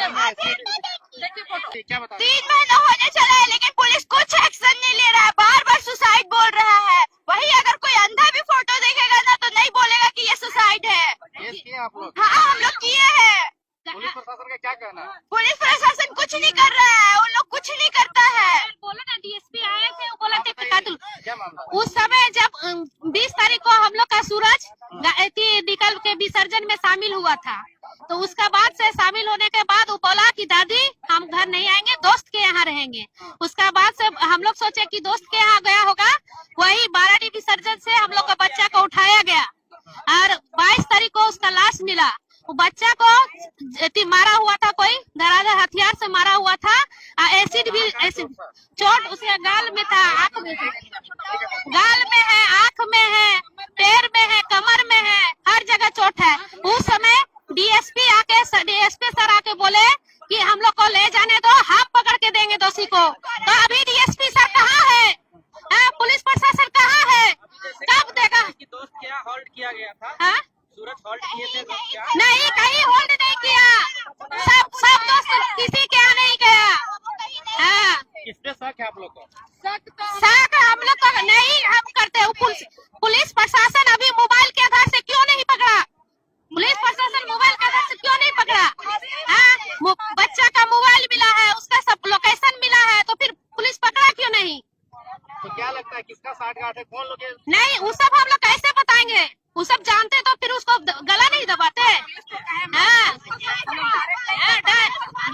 क्या बता 3 महीना होने चला है लेकिन पुलिस कुछ एक्शन नहीं ले रहा है, बार बार सुसाइड बोल रहा है। वही अगर कोई अंधा भी फोटो देखेगा ना तो नहीं बोलेगा कि ये सुसाइड है। केस किए आप लोग? हाँ हम लोग किए हैं। पुलिस प्रशासन का क्या कहना है? पुलिस प्रशासन कुछ नहीं कर रहा है, उन लोग कुछ नहीं करता है। बोला ना डीएसपी आए थे, वो बोला थे कातुल। क्या मामला? उस समय जब 20 तारीख को हम लोग का सूरज निकल के विसर्जन में शामिल हुआ था, तो उसका बाद से शामिल होने के बाद वो बोला कि दादी हम घर नहीं आएंगे, दोस्त के यहाँ रहेंगे। उसका बाद से हम लोग सोचे कि दोस्त के यहाँ गया होगा, वही बाराडी विसर्जन से हम लोग का बच्चा को उठाया गया और 22 तारीख को उसका लाश मिला। वो बच्चा को मारा हुआ था, कोई धराधर हथियार से मारा हुआ था। एसिड भी चोट उसके गाल में था, आँख में, गाल में है, आँख में है, पैर में है, कमर में है, हर जगह चोट है। उस समय डीएसपी सर आके बोले कि हम लोग को ले जाने दो, हाथ पकड़ के देंगे दोषी को। तो अभी डीएसपी सर कहाँ है? पुलिस प्रशासन कहाँ है? कब देगा? दोस्त क्या होल्ड किया गया था? हाँ? सूरज होल्ड किए थे दोस्त क्या? नहीं, कहीं होल्ड नहीं किया, सब दोस्त किसी के यहाँ नहीं गया। हाँ, किस पे शक है आप लोग को? शक हम लोग को नहीं हम करते। पुलिस प्रशासन अभी मोबाइल के आधार से क्यों नहीं पकड़ा? पुलिस प्रशासन मोबाइल के आधार से क्यों नहीं पकड़ा? बच्चा का मोबाइल मिला है, उसका सब लोकेशन मिला है, तो फिर पुलिस पकड़ा क्यों नहीं? तो क्या लगता है किसका साठगांठ है, कौन लोग? नहीं, वो सब हम लोग कैसे बताएंगे? वो सब जानते तो फिर उसको गला नहीं दबाते।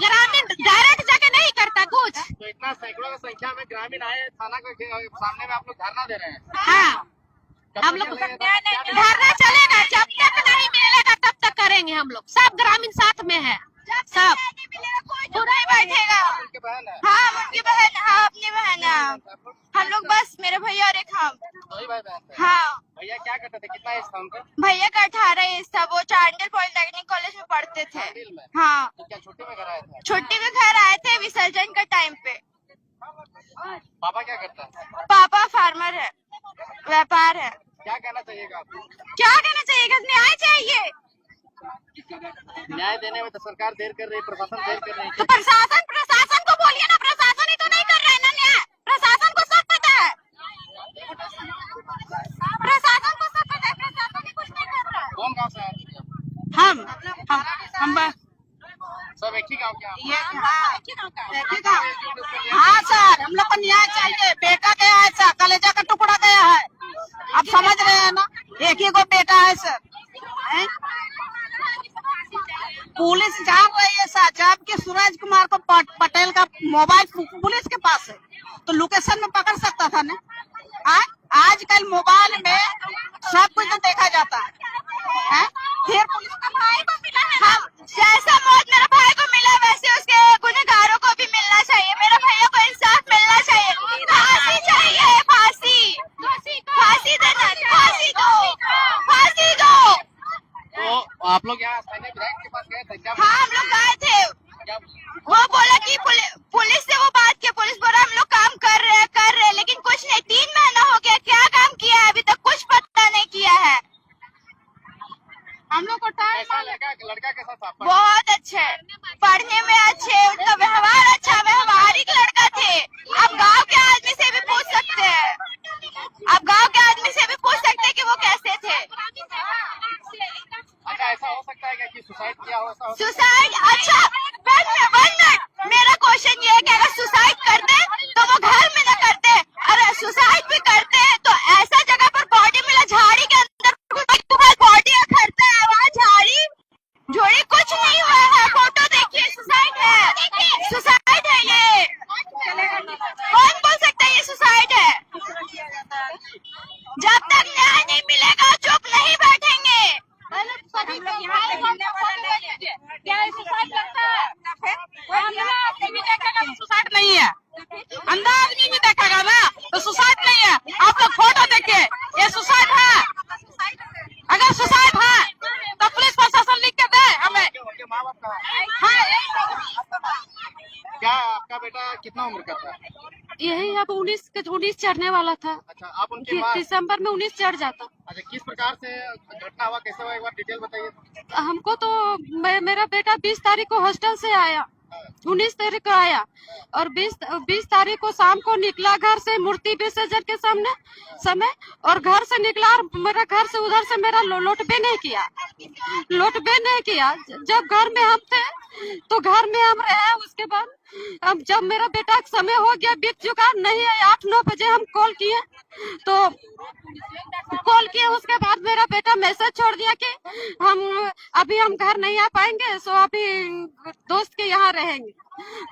ग्रामीण डायरेक्ट जाके नहीं करता कुछ। तो इतना सैकड़ों की संख्या में ग्रामीण आए थाना के सामने में आप लोग धरना दे रहे हैं? हाँ, हम लोग धरना चलेगा, जब तक नहीं मिलेगा तब तक करेंगे। हम लोग सब ग्रामीण साथ में है, सब कोई नहीं बैठेगा। उनकी बहन है? हाँ उनकी बहन, हाँ अपनी बहन है। हम लोग बस मेरे भैया और एक हम। दो ही भाई बहन थे? हाँ। भैया क्या करते थे, कितना एज था उनका? भैया का 18 एज था, वो चांडिल पॉलिटेक्निक कॉलेज में पढ़ते थे। चांडिल में? हाँ। तो क्या छुट्टी में घर आए थे? छुट्टी में घर आए थे विसर्जन का टाइम पे। पापा क्या करता है? पापा फार्मर है, व्यापार है। क्या कहना चाहिएगा आपको? क्या कहना चाहिएगा? न्याय चाहिए। न्याय देने में तो सरकार देर कर रही है, प्रशासन देर कर रही तो है। प्रशासन को बोलिए ना, प्रशासन ही तो नहीं कर रहा है ना न्याय। प्रशासन को सब पता है, प्रशासन को सब पता है, प्रशासन ही कुछ नहीं कर रहा है। कौन गाँव से आए थे? हम सब एक ही गाँव के? हाँ सर, हम लोग को न्याय चाहिए। बेटा गया है सर, कलेजा का टुकड़ा गया है। आप समझ रहे हैं ना, एक ही को बेटा है सर। पुलिस जान रही है सर, जबकि सूरज कुमार को पटेल का मोबाइल पुलिस के पास है तो लोकेशन में पकड़ सकता था ना। आजकल मोबाइल में सब कुछ तो देखा जाता है। फिर पुलिस का भाई को मिला है ना, जैसा मौत मेरा भाई को मिला वैसे उसके गुनहगारों को भी मिलना चाहिए। मेरा भैया को इंसाफ मिलना चाहिए, फांसी चाहिए, फांसी, फांसी देना, फांसी दो, फांसी दो। तो आप लोग यहाँ स्थानीय विधायक के पास गए थे क्या? हाँ हम लोग गए थे, क्या? वो बोला कि पुलिस से वो बात किया, पुलिस बोला हम लोग काम कर रहे हैं, लेकिन कुछ नहीं। 3 महीना हो गया, क्या काम किया है? अभी तक कुछ पता नहीं किया है। हम लोग को ऐसा लड़का कैसा था? बहुत अच्छे, पढ़ने में अच्छे, उनका व्यवहार अच्छा, व्यवहारिक लड़का थे। आप गांव के आदमी से भी पूछ सकते हैं, आप गांव के आदमी से भी पूछ सकते हैं कि वो कैसे थे। अच्छा, ऐसा हो सकता है क्या कि सुसाइड किया हो? ऐसा हो? सुसाइड? अच्छा 1 मिनट, मेरा क्वेश्चन ये है कि अगर सुसाइड करते तो वो घर में न करते, अरे सुसाइड भी करते तो ऐसा जगह पर बॉडी मिला, झाड़ी के अंदर बॉडी करता है, वहाँ झाड़ी झोड़ी कुछ नहीं हुआ है। फोटो देखिए, सुसाइड है, सुसाइड है ये। कौन बोल सकता है ये सुसाइड है? जब तक न्याय नहीं मिलेगा चुप नहीं बैठेंगे। सुसाइड नहीं है, अंधा आदमी भी देखेगा ना तो सुसाइड नहीं है। आप लोग फोटो देखिए, ये सुसाइड है। अगर सुसाइड है तो पुलिस प्रशासन लिख के दे हमें। माँ बाप कहाँ? क्या आपका बेटा कितना उम्र का था? यही अब 19 चढ़ने वाला था। अच्छा, आप उनकी माँ? दिसंबर में 19 चढ़ जाता। अच्छा, किस प्रकार से घटना हुआ, कैसे हुआ, एक बार डिटेल बताइए। हमको तो मेरा बेटा 20 तारीख को हॉस्टल से आया, 19 तारीख को आया और 20 तारीख को शाम को निकला घर से मूर्ति विसर्जन के समय और घर से निकला और मेरा घर से उधर से मेरा लौटबे नहीं किया। जब घर में हम थे तो घर में हम रहे। उसके बाद अब जब मेरा बेटा का समय हो गया, बीत चुका, नहीं है 8-9 बजे हम कॉल किए उसके बाद मेरा बेटा मैसेज छोड़ दिया कि अभी हम घर नहीं आ पाएंगे, सो अभी दोस्त के यहाँ रहेंगे।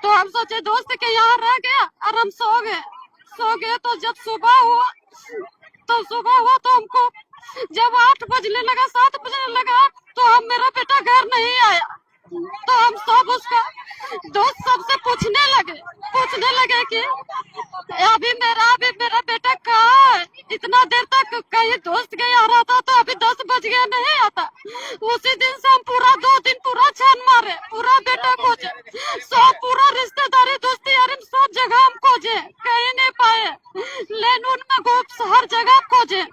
तो हम सोचे दोस्त के यहाँ रह गया और हम सो गए। तो जब सुबह हुआ तो हमको जब 8 बजने लगा, 7 बजने लगा तो मेरा बेटा घर नहीं आया। तो हम सब उसका दोस्त सबसे पूछने लगे कि अभी मेरा बेटा कहाँ है? इतना देर तक कहीं दोस्त के यहाँ रहता तो अभी 10 बज गया नहीं आता। उसी दिन से हम पूरा 2 दिन पूरा छान मारे, पूरा बेटा खोजे, सब पूरा रिश्तेदारी दोस्ती यारी सब जगह हम खोजे, कहीं नहीं पाए। लेनून में घूम हर जगह खोजे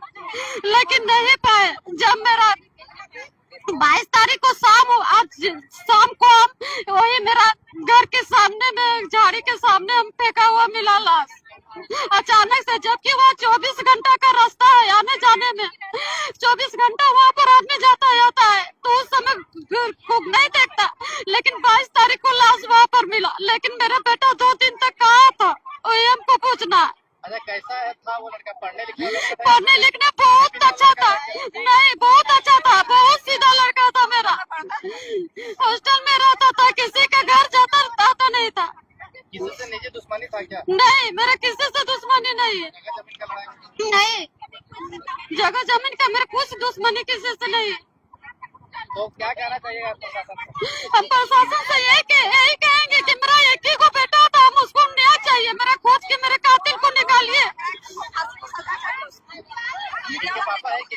लेकिन नहीं पाए। जब मेरा 22 तारीख को शाम को हम वही मेरा घर के सामने में झाड़ी के सामने हम फेंका हुआ मिला लाश अचानक से, जबकि वहाँ 24 घंटा का रास्ता है आने जाने में, 24 घंटा वहाँ पर आदमी जाता है तो उस समय खूब नहीं देखता। लेकिन 22 तारीख को लाश वहाँ पर मिला, लेकिन मेरा बेटा 2 दिन तक कहाँ था वही हमको पूछना। अच्छा, कैसा था वो लड़का? पढ़ने लिखने बहुत अच्छा था, नहीं बहुत अच्छा था, बहुत सीधा लड़का था मेरा। हॉस्टल में रहता था, किसी का घर जाता नहीं था। किसी से निजी दुश्मनी था क्या? नहीं, मेरा किसी से दुश्मनी नहीं है। नहीं, जगह जमीन का मेरा कुछ दुश्मनी किसी से नहीं। तो क्या कहना चाहिएगा प्रशासन से? हम प्रशासन से यही कहेंगे कि मेरा एक ही को बेटा था, हम उसको न्याय चाहिए, मेरा खोज के मेरे कातिल को निकालिए। इनके पापा है कि?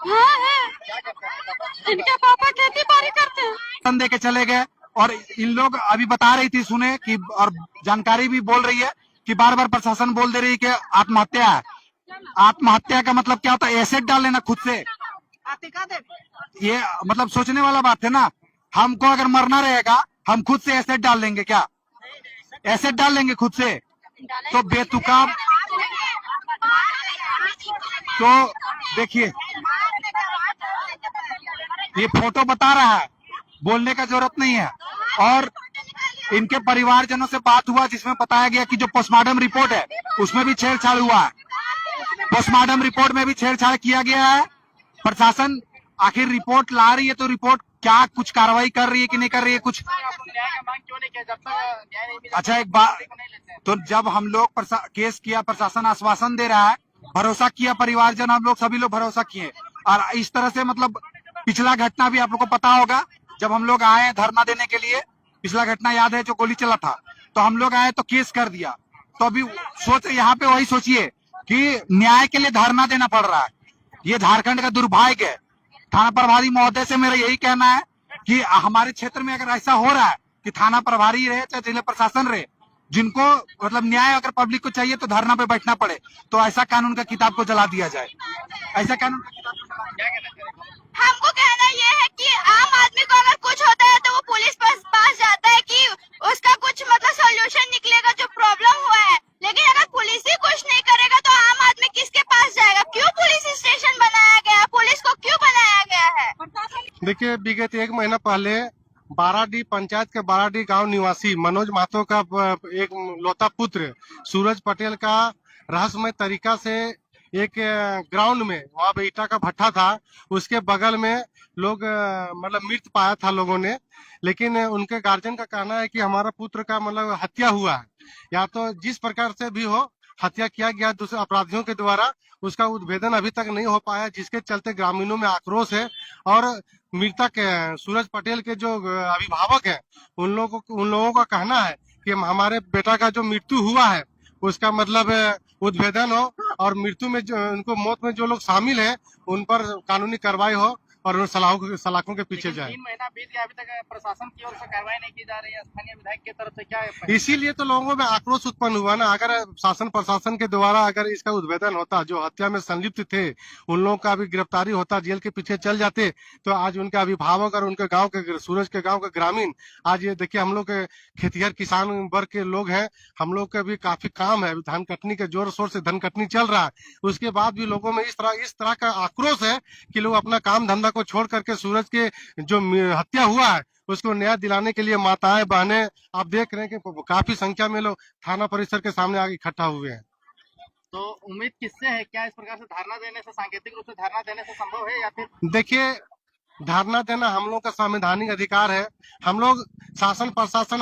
हाँ है, क्या करते हैं पापा? इनके पापा खेती बाड़ी करते हैं। दे के चले गए और इन लोग अभी बता रही थी, सुने कि, और जानकारी भी बोल रही है कि बार बार प्रशासन बोल दे रही है कि आत्महत्या है। आत्महत्या का मतलब क्या होता है? एसिड डाल लेना खुद से। ये मतलब सोचने वाला बात है ना। हमको अगर मरना रहेगा हम खुद से एसिड डाल लेंगे क्या? एसिड डाल लेंगे खुद से? तो बेतुकाब। तो देखिए ये फोटो बता रहा है, बोलने का जरूरत नहीं है। और इनके परिवारजनों से बात हुआ जिसमें बताया गया कि जो पोस्टमार्टम रिपोर्ट है उसमें भी छेड़छाड़ हुआ है। पोस्टमार्टम रिपोर्ट में भी छेड़छाड़ किया गया है। प्रशासन आखिर रिपोर्ट ला रही है तो रिपोर्ट क्या कुछ कार्रवाई कर रही है कि नहीं कर रही है कुछ? न्याय का मांग क्यों नहीं किया जब तक न्याय नहीं मिला? अच्छा, एक बात, तो जब हम लोग केस किया, प्रशासन आश्वासन दे रहा है, भरोसा किया, परिवारजन हम लोग सभी लोग भरोसा किए। और इस तरह से मतलब पिछला घटना भी आप लोग को पता होगा, जब हम लोग आए धरना देने के लिए, पिछला घटना याद है जो गोली चला था, तो हम लोग आए तो केस कर दिया। तो अभी यहाँ पे वही सोचिए कि न्याय के लिए धरना देना पड़ रहा है। ये झारखंड का दुर्भाग्य है। थाना प्रभारी महोदय से मेरा यही कहना है कि हमारे क्षेत्र में अगर ऐसा हो रहा है कि थाना प्रभारी रहे चाहे जिला प्रशासन रहे, जिनको मतलब न्याय अगर पब्लिक को चाहिए तो धरना पे बैठना पड़े, तो ऐसा कानून का किताब को जला दिया जाए। ऐसा कानून हमको कहना ये है कि आम आदमी को अगर कुछ होता है तो वो पुलिस पास जाता है कि उसका कुछ मतलब सॉल्यूशन निकलेगा जो प्रॉब्लम हुआ है। लेकिन अगर पुलिस ही कुछ नहीं करेगा तो आम आदमी किसके पास जाएगा? क्यों पुलिस स्टेशन बनाया गया है? पुलिस को क्यों बनाया गया है? देखिए, विगत 1 महीना पहले बाराडीह पंचायत के बाराडीह गांव निवासी मनोज महतो का एक लौता पुत्र सूरज पटेल का रहस्यमय तरीका से एक ग्राउंड में, वहाँ पे ईटा का भट्ठा था, उसके बगल में लोग मतलब मृत पाया था लोगों ने। लेकिन उनके गार्जियन का कहना है कि हमारा पुत्र का मतलब हत्या हुआ है, या तो जिस प्रकार से भी हो हत्या किया गया दूसरे अपराधियों के द्वारा, उसका उद्भेदन अभी तक नहीं हो पाया, जिसके चलते ग्रामीणों में आक्रोश है। और मृतक सूरज पटेल के जो अभिभावक है उन लोगों का कहना है कि हमारे बेटा का जो मृत्यु हुआ है उसका मतलब उद्भेदन हो और मृत्यु में जो उनको मौत में जो लोग शामिल है उन पर कानूनी कार्रवाई हो और उन सलाखों के पीछे जाए। 3 महीना बीत गया, अभी तक प्रशासन की ओर से कार्रवाई नहीं की जा रही है। स्थानीय विधायक की तरफ से क्या है? इसीलिए तो लोगों में आक्रोश उत्पन्न हुआ ना। अगर शासन प्रशासन के द्वारा अगर इसका उद्भेदन होता, जो हत्या में संलिप्त थे उन लोगों का भी गिरफ्तारी होता, जेल के पीछे चल जाते, तो आज उनके अभिभावक और उनके गांव के, सूरज के गांव के ग्रामीण, आज ये देखिए हम लोग के खेतिहर किसान वर्ग के लोग हैं, हम लोग का भी काफी काम है, धान कटनी के जोर शोर से धन कटनी चल रहा है, उसके बाद भी लोगों में इस तरह का आक्रोश है कि लोग अपना काम धंधा को छोड़ करके सूरज के जो हत्या हुआ है उसको न्याय दिलाने के लिए माताएं बहनें आप देख रहे हैं कि काफी संख्या में लोग थाना परिसर के सामने आगे इकट्ठा हुए हैं। तो उम्मीद किससे है? क्या इस प्रकार से धरना देने से, सांकेतिक रूप से धरना देने से संभव है, या फिर? देखिए, धरना देना हम लोग का संवैधानिक अधिकार है। हम लोग शासन प्रशासन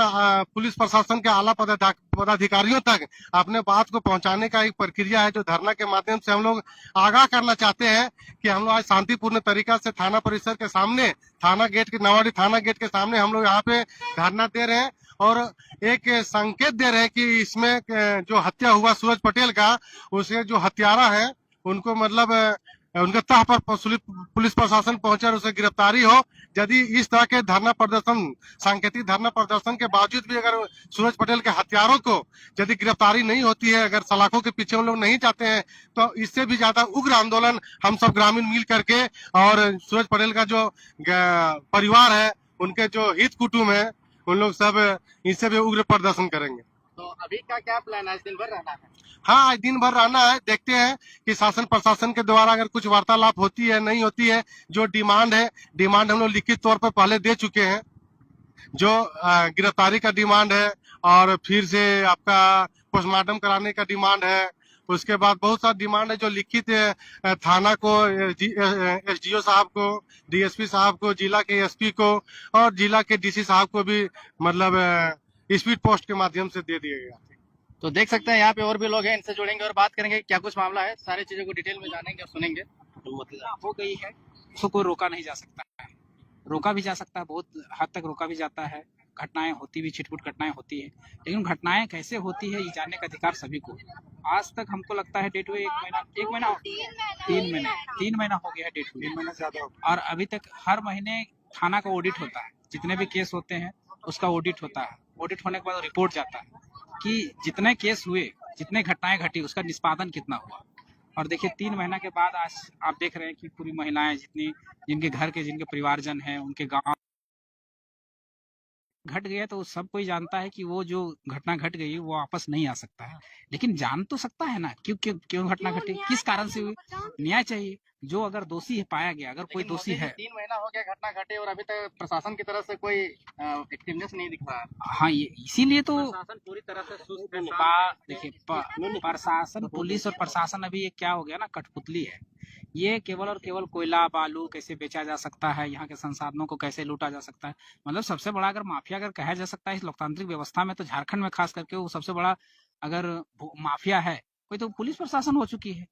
पुलिस प्रशासन के आला पदाधिकारियों तक अपने बात को पहुंचाने का एक प्रक्रिया है, जो धरना के माध्यम से हम लोग आगाह करना चाहते हैं कि हम लोग आज शांतिपूर्ण तरीका से थाना परिसर के सामने, नवाड़ी थाना गेट के सामने हम लोग यहाँ पे धरना दे रहे हैं और एक संकेत दे रहे हैं कि इसमें जो हत्या हुआ सूरज पटेल का, उसके जो हत्यारा है उनको मतलब उनके तह पर पुलिस प्रशासन पहुंचे और उसे गिरफ्तारी हो। यदि इस तरह के धरना प्रदर्शन, सांकेतिक धरना प्रदर्शन के बावजूद भी अगर सूरज पटेल के हत्यारों को यदि गिरफ्तारी नहीं होती है, अगर सलाखों के पीछे उन लोग नहीं जाते हैं, तो इससे भी ज्यादा उग्र आंदोलन हम सब ग्रामीण मिल करके और सूरज पटेल का जो परिवार है, उनके जो हित कुटुंब है, उन लोग सब इससे भी उग्र प्रदर्शन करेंगे। तो अभी का क्या प्लान है? दिन भर रहना है? हाँ, आज दिन भर रहना है। देखते हैं कि शासन प्रशासन के द्वारा अगर कुछ वार्तालाप होती है नहीं होती है। जो डिमांड हम लोग लिखित तौर पर पहले दे चुके हैं, जो गिरफ्तारी का डिमांड है और फिर से आपका पोस्टमार्टम कराने का डिमांड है। उसके बाद बहुत सारा डिमांड है जो लिखित थाना को, एसडीओ साहब को, डीएसपी साहब को, जिला के एसपी को और जिला के डीसी साहब को भी मतलब स्पीड पोस्ट के माध्यम से दे दिया गया। तो देख सकते हैं यहाँ पे और भी लोग हैं, इनसे जुड़ेंगे और बात करेंगे क्या कुछ मामला है, सारी चीजों को डिटेल में जानेंगे और सुनेंगे। हो गई है, उसको कोई रोका नहीं जा सकता है। रोका भी जा सकता है, बहुत हद तक रोका भी जाता है। घटनाएं होती भी, छिटपुट घटनाएं होती है, लेकिन घटनाएं कैसे होती है ये जानने का अधिकार सभी को। आज तक हमको लगता है डेट हुए 3 महीना हो गया है डेट हुए, 3 महीना ज्यादा। और अभी तक हर महीने थाना का ऑडिट होता है, जितने भी केस होते हैं उसका ऑडिट होता है। ऑडिट होने के बाद रिपोर्ट जाता है कि जितने केस हुए, जितने घटनाएं घटी, उसका निष्पादन कितना हुआ। और देखिए 3 महीना के बाद आज आप देख रहे हैं कि पूरी महिलाएं, जिनके घर के, जिनके परिवारजन हैं, उनके गांव घट गया, तो सब कोई जानता है कि वो जो घटना घट गई वो वापस नहीं आ सकता है। लेकिन जान तो सकता है ना क्यों घटना घटी, किस कारण से हुई। न्याय चाहिए। जो अगर दोषी है पाया गया, अगर कोई दोषी है। 3 महीना हो गया घटना घटे और अभी तक प्रशासन की तरफ से कोई एक्टिवनेस नहीं दिख रहा है। हाँ, ये इसीलिए तो प्रशासन पूरी तरह से सुस्त है। देखिए प्रशासन, पुलिस और प्रशासन अभी ये क्या हो गया ना, कठपुतली है। ये केवल और केवल कोयला बालू कैसे बेचा जा सकता है, यहाँ के संसाधनों को कैसे लूटा जा सकता है। मतलब सबसे बड़ा अगर माफिया अगर कहा जा सकता है इस लोकतांत्रिक व्यवस्था में, तो झारखंड में खास करके वो सबसे बड़ा अगर माफिया है कोई, तो पुलिस प्रशासन हो चुकी है।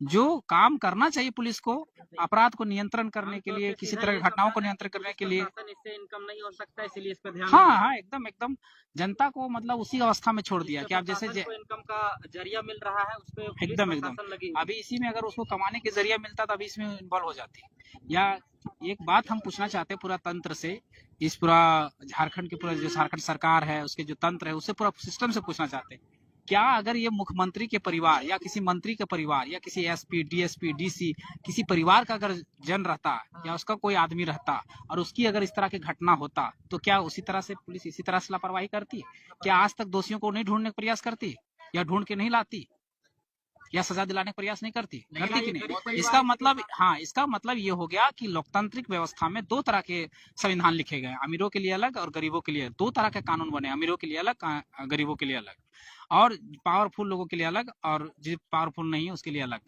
जो काम करना चाहिए पुलिस को, अपराध को नियंत्रण करने के लिए, किसी तरह की घटनाओं को नियंत्रण करने के लिए। इससे इनकम नहीं हो सकता, इसलिए इस पर ध्यान। हाँ, एकदम जनता को मतलब उसी अवस्था में छोड़ दिया कि आप जैसे इनकम का जरिया मिल रहा है, उस पर एकदम अभी इसी में अगर उसको कमाने के जरिया मिलता तो अभी इसमें इन्वॉल्व हो जाती। या एक बात हम पूछना चाहते हैं पूरा तंत्र से, इस पूरा झारखंड के पूरा जो झारखंड सरकार है, उसके जो तंत्र है, उससे पूरा सिस्टम से पूछना चाहते हैं, क्या अगर ये मुख्यमंत्री के परिवार या किसी मंत्री के परिवार या किसी एसपी, डीएसपी, डीसी, किसी परिवार का अगर जन रहता या उसका कोई आदमी रहता और उसकी अगर इस तरह की घटना होता, तो क्या उसी तरह से पुलिस इसी तरह से लापरवाही करती? क्या आज तक दोषियों को नहीं ढूंढने का प्रयास करती, या ढूंढ के नहीं लाती, या सजा दिलाने का प्रयास नहीं करती कि नहीं? इसका मतलब ये हो गया कि लोकतांत्रिक व्यवस्था में 2 तरह के संविधान लिखे गए, अमीरों के लिए अलग और गरीबों के लिए। 2 तरह के कानून बने, अमीरों के लिए अलग, गरीबों के लिए अलग, और पावरफुल लोगों के लिए अलग, और जो पावरफुल नहीं है उसके लिए अलग।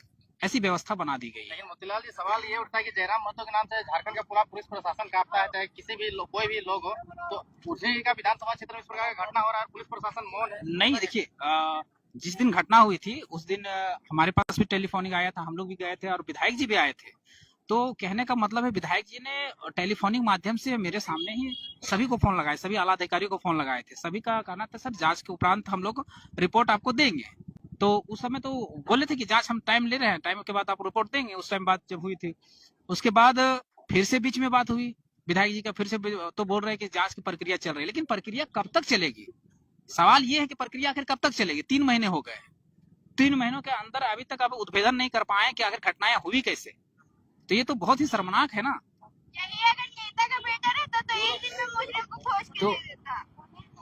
ऐसी व्यवस्था बना दी गई है। लेकिन मोतीलाल जी, सवाल ये उठता है कि जयराम महतो के नाम से झारखंड का पूरा पुलिस प्रशासन कांपता है, चाहे किसी भी कोई भी लोग हो, तो उसी का विधानसभा क्षेत्र में इस प्रकार का घटना हो रहा है, पुलिस प्रशासन मौन है। नहीं, देखिए जिस दिन घटना हुई थी उस दिन हमारे पास भी टेलीफोनिक आया था, हम लोग भी गए थे और विधायक जी भी आए थे। तो कहने का मतलब है विधायक जी ने टेलीफोनिक माध्यम से मेरे सामने ही सभी को फोन लगाए, सभी आला अधिकारियों को फोन लगाए थे। सभी का कहना था सर जांच के उपरांत हम लोग रिपोर्ट आपको देंगे। तो उस समय तो बोले थे कि जांच हम टाइम ले रहे हैं, टाइम के बाद आप रिपोर्ट देंगे। उस टाइम बात जब हुई थी, उसके बाद फिर से बीच में बात हुई विधायक जी का, फिर से तो बोल रहे हैं कि जांच की प्रक्रिया चल रही है, लेकिन प्रक्रिया कब तक चलेगी? सवाल ये है कि प्रक्रिया आखिर कब तक चलेगी? 3 महीने हो गए, 3 महीनों के अंदर अभी तक अब उद्भेदन नहीं कर पाए कि आखिर घटनाएं हुई कैसे। तो ये तो बहुत ही शर्मनाक है ना। यही अगर नेता का बेटा रहता तो एक दिन में मुजरिम को खोज के तो दे देता।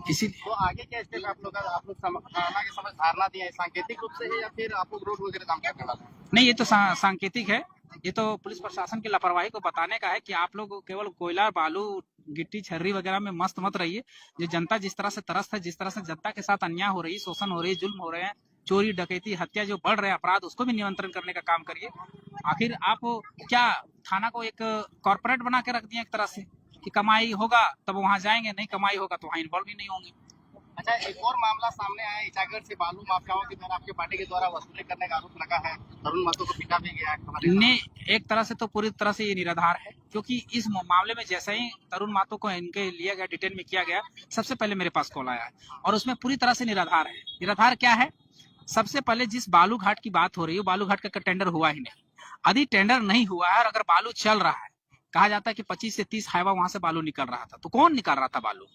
इसीलिए तो आगे क्या स्टेप आप लोग थाना के समझ धारणा दिया है, सांकेतिक रूप से है या फिर आप लोग रोड वगैरह काम करने वाले हैं? नहीं, ये तो सांकेतिक है। ये तो पुलिस प्रशासन की लापरवाही को बताने का है कि आप लोग केवल कोयला, बालू, गिट्टी, छर्री वगैरह में मस्त मत रहिए। जो जनता जिस तरह से त्रस्त है, जिस तरह से जनता के साथ अन्याय हो रही, शोषण हो रही, जुल्म हो रहे हैं, चोरी, डकैती, हत्या जो बढ़ रहे हैं अपराध, उसको भी नियंत्रण करने का काम करिए। आखिर आप क्या थाना को एक कॉर्पोरेट बना के रख दिए एक तरह से कि कमाई होगा तब वहां जाएंगे, नहीं कमाई होगा तो वहां इन्वॉल्व ही नहीं होंगे। अच्छा, एक और मामला सामने आया, ईटागढ़ से बालू माफियाओं के द्वारा आपके पार्टी के द्वारा वसूली करने का आरोप लगा है, तरुण महतो को पीटा भी गया है। ने एक तरह से तो पूरी तरह से ये निराधार है, क्योंकि इस मामले में जैसे ही तरुण महतो को इनके लिया गया, डिटेन में किया गया, सबसे पहले मेरे पास कॉल आया और उसमें पूरी तरह से निराधार है। निराधार क्या है? सबसे पहले जिस बालू घाट की बात हो रही है, बालू घाट का टेंडर हुआ ही नहीं। यदि टेंडर नहीं हुआ है और अगर बालू चल रहा है, कहा जाता है कि 25 से 30 हाइवा वहां से बालू निकल रहा था, तो कौन निकाल रहा था बालू?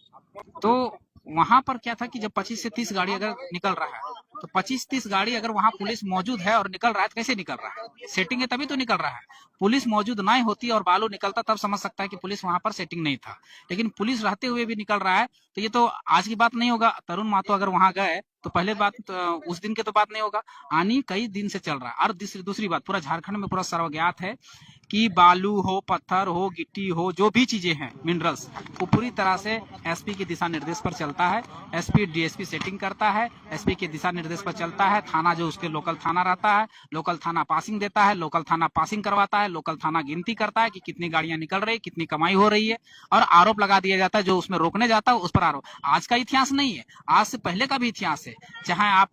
तो वहां पर क्या था कि जब 25 से 30 गाड़ी अगर निकल रहा है, तो 25-30 गाड़ी अगर वहां पुलिस मौजूद है और निकल रहा है, तो कैसे निकल रहा है? सेटिंग है तभी तो निकल रहा है। पुलिस मौजूद नहीं होती और बालू निकलता, तब समझ सकता है कि पुलिस वहां पर सेटिंग नहीं था। लेकिन पुलिस रहते हुए भी निकल रहा है, तो ये तो आज की बात नहीं होगा। तरुण महतो अगर वहां गए तो पहले बात तो उस दिन के तो बात नहीं होगा, आनी कई दिन से चल रहा है। और दूसरी बात, पूरा झारखंड में पूरा सर्वज्ञात है कि बालू हो, पत्थर हो, गिट्टी हो, जो भी चीजें हैं मिनरल्स, वो पूरी तरह से एसपी के दिशा निर्देश पर चलता है। एसपी डीएसपी सेटिंग करता है, एसपी के दिशा निर्देश पर चलता है। थाना जो उसके लोकल थाना रहता है, लोकल थाना पासिंग देता है, लोकल थाना पासिंग करवाता है, लोकल थाना गिनती करता है कि कितनी गाड़ियां निकल रही, कितनी कमाई हो रही है, और आरोप लगा दिया जाता है। जो उसमें रोकने जाता है उस पर आरोप। आज का इतिहास नहीं है, आज से पहले का भी इतिहास है। चाहे आप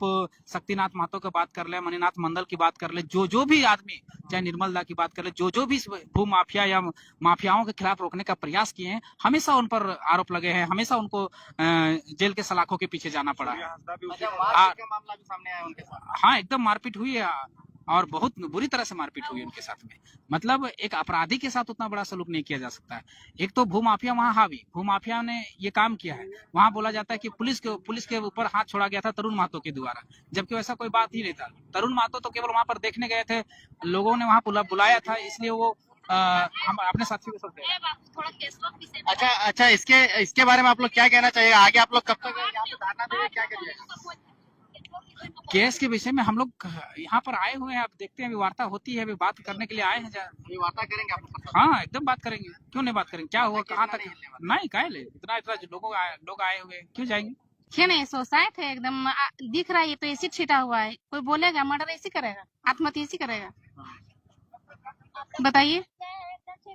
शक्तिनाथ महतो की बात कर ले, मणिनाथ मंडल की बात कर ले, जो भी आदमी, चाहे निर्मल दा की बात कर ले, जो भी भू माफिया या माफियाओं के खिलाफ रोकने का प्रयास किए हैं, हमेशा उन पर आरोप लगे हैं, हमेशा उनको जेल के सलाखों के पीछे जाना पड़ा है। अच्छा, मारपीट का मामला भी सामने आया उनके साथ। हाँ, एकदम मारपीट हुई है और बहुत बुरी तरह से मारपीट हुई उनके साथ में। मतलब एक अपराधी के साथ उतना बड़ा सलूक नहीं किया जा सकता है। एक तो भूमाफिया वहाँ हावी, भूमाफिया ने ये काम किया है। वहाँ बोला जाता है कि पुलिस के ऊपर हाथ छोड़ा गया था तरुण महतो के द्वारा, जबकि वैसा कोई बात ही नहीं था। तरुण महतो तो केवल वहाँ पर देखने गए थे, लोगों ने वहाँ बुलाया था, इसलिए वो हम अपने साथियों के साथ गए। अच्छा, इसके बारे में आप लोग क्या कहना चाहिए? आगे आप लोग कब तक यहाँ पे धरना देंगे, क्या करिए? केस के विषय में हम लोग यहाँ पर आए हुए हैं, अब देखते हैं, अभी वार्ता होती है, अभी बात करने के लिए आए हैं। ये वार्ता करेंगे आप लोग? हाँ, एकदम बात करेंगे, क्यों नहीं बात करेंगे? क्या हुआ, कहाँ तक? नहीं, काहे ले, इतना लोग आए हुए, क्यों जाएंगे? क्यों नहीं? सोसाइटी है एकदम, दिख रहा है, ये तो एसिड छीटा हुआ है। कोई बोलेगा मर्डर ऐसी करेगा, आत्महत्या ऐसी करेगा? बताइए,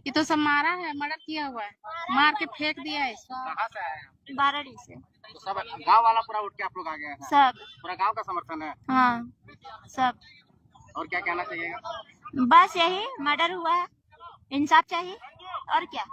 ये तो सब मारा है, मर्डर किया हुआ है, मार के फेंक दिया है इसको। कहाँ से आए हैं? बाराडी से तो सब गांव वाला पूरा उठ के आप लोग आ गए हैं? सब। पूरा गांव का समर्थन है? हाँ, सब। और क्या कहना चाहिएगा? बस यही, मर्डर हुआ है, इंसाफ चाहिए और क्या।